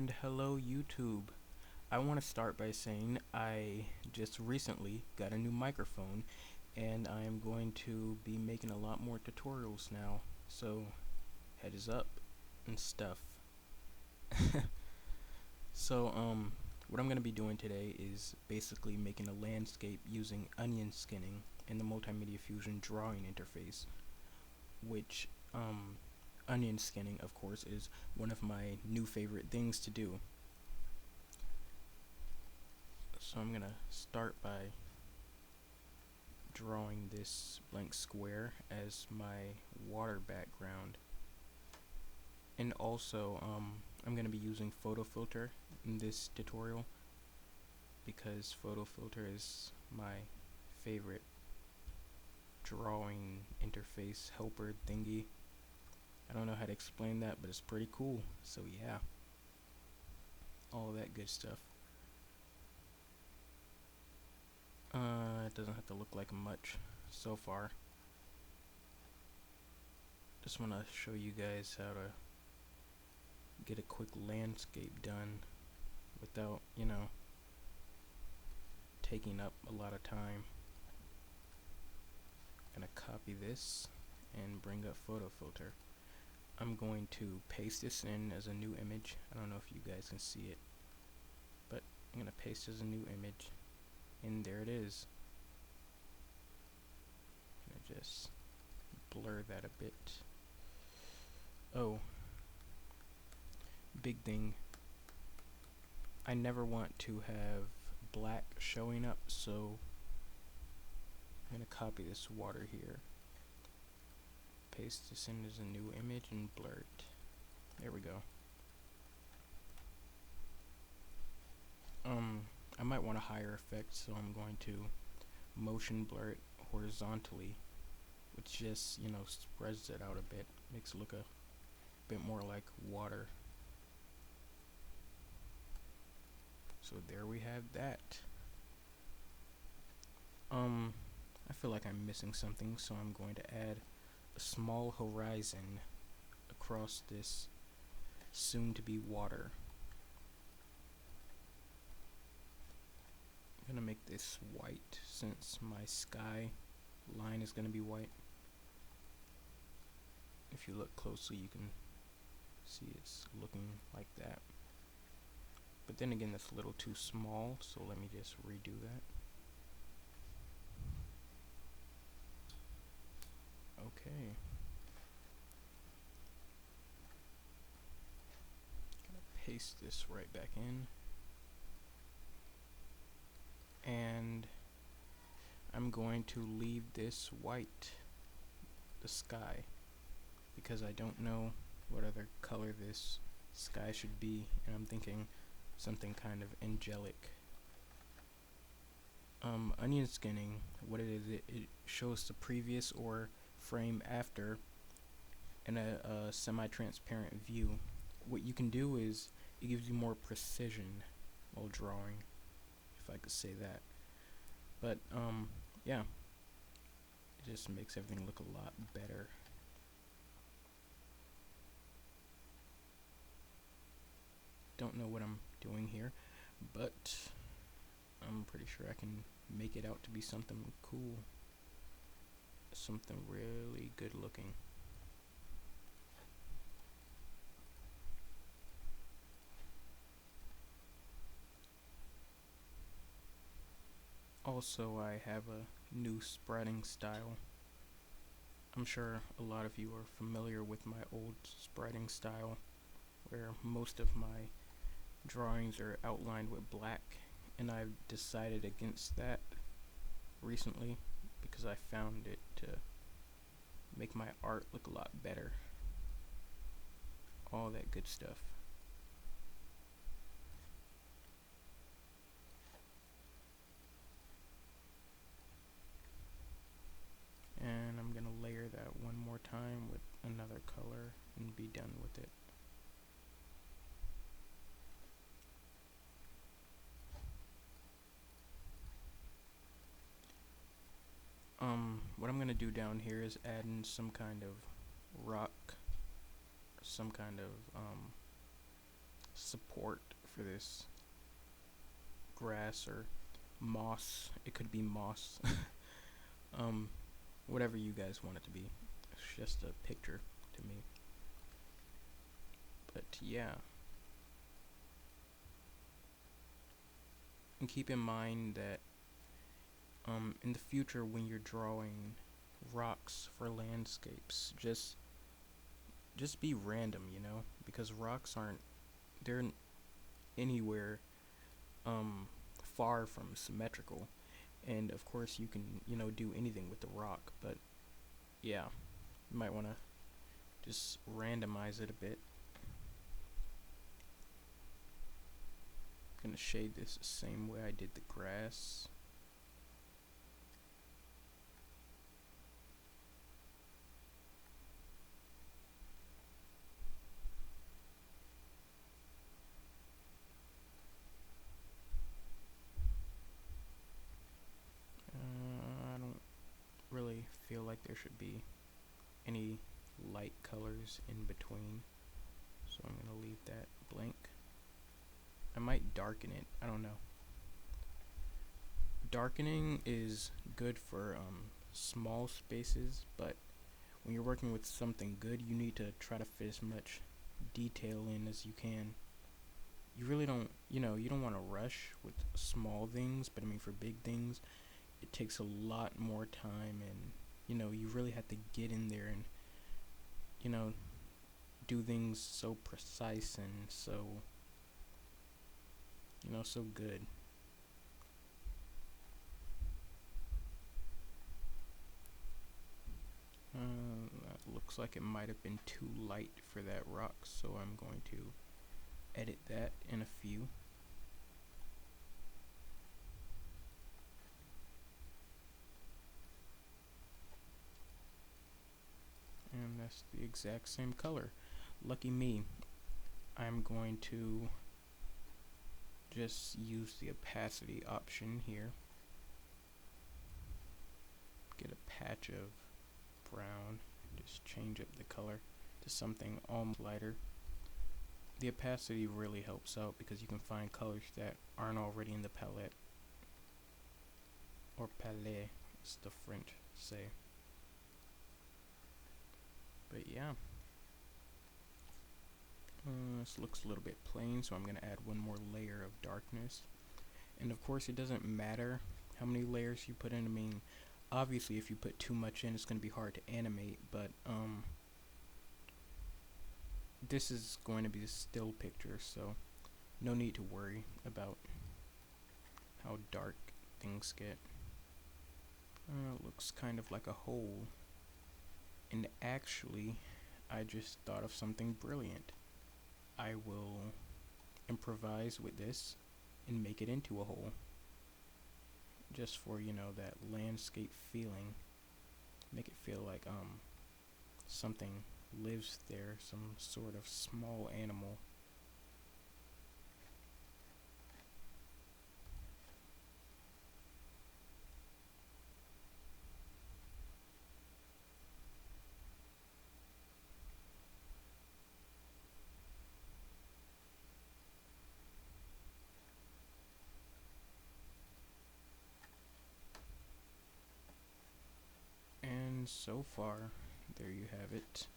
And hello, YouTube. I want to start by saying I just recently got a new microphone and I am going to be making a lot more tutorials now. So, heads up and stuff. So, what I'm going to be doing today is basically making a landscape using onion skinning in the Multimedia Fusion drawing interface, which, onion skinning, of course, is one of my new favorite things to do. So I'm gonna start by drawing this blank square as my water background, and also I'm gonna be using photo filter in this tutorial because photo filter is my favorite drawing interface helper thingy. I don't know how to explain that, but it's pretty cool. So yeah, all that good stuff. It doesn't have to look like much so far. Just want to show you guys how to get a quick landscape done without, taking up a lot of time. I'm gonna copy this and bring up photo filter. I'm going to paste this in as a new image. I don't know if you guys can see it, but I'm gonna paste as a new image, and there it is. I'm gonna just blur that a bit. Oh, big thing. I never want to have black showing up, so I'm gonna copy this water here, paste this in as a new image, and blur it. There we go. I might want a higher effect, so I'm going to motion blur it horizontally, which just, spreads it out a bit, makes it look a bit more like water. So there we have that. I feel like I'm missing something, so I'm going to add a small horizon across this soon-to-be water. I'm gonna make this white since my sky line is gonna be white. If you look closely, you can see it's looking like that. But then again, that's a little too small, so let me just redo that. Okay. Gonna paste this right back in. And I'm going to leave this white, the sky, because I don't know what other color this sky should be, and I'm thinking something kind of angelic. Onion skinning, what it is, it shows the previous or frame after in a semi-transparent view. What you can do is it gives you more precision while drawing, if I could say that. But yeah, it just makes everything look a lot better. Don't know what I'm doing here, but I'm pretty sure I can make it out to be something cool, something really good looking. Also, I have a new spreading style. I'm sure a lot of you are familiar with my old spreading style, where most of my drawings are outlined with black, and I've decided against that recently because I found it to make my art look a lot better. All that good stuff. And I'm gonna layer that one more time with another color and be done with it. What I'm gonna do down here is add in some kind of rock, some kind of support for this grass or moss. It could be moss. um, Whatever you guys want it to be. It's just a picture to me. But yeah. And keep in mind that in the future when you're drawing rocks for landscapes, just be random, because rocks they're anywhere far from symmetrical. And of course you can, do anything with the rock, but yeah, you might want to just randomize it a bit. Gonna shade this the same way I did the grass. I don't really feel like there should be any light colors in between, so I'm gonna leave that blank. I might darken it, I don't know. Darkening is good for small spaces, but when you're working with something good, you need to try to fit as much detail in as you can. You really don't, you don't want to rush with small things, but I mean for big things, it takes a lot more time, and you really have to get in there and do things so precise and so so good. That looks like it might have been too light for that rock, so I'm going to edit that in a few. And that's the exact same color. Lucky me. I'm going to just use the opacity option here. Get a patch of brown. Just change up the color to something almost lighter. The opacity really helps out because you can find colors that aren't already in the palette. Or palette, as the French say. But yeah. This looks a little bit plain, so I'm going to add one more layer of darkness. And of course it doesn't matter how many layers you put in. I mean, obviously if you put too much in, it's going to be hard to animate, but this is going to be a still picture, so no need to worry about how dark things get. Looks kind of like a hole. And actually, I just thought of something brilliant. I will improvise with this and make it into a hole. Just for, that landscape feeling. Make it feel like something lives there, some sort of small animal. And so far, there you have it.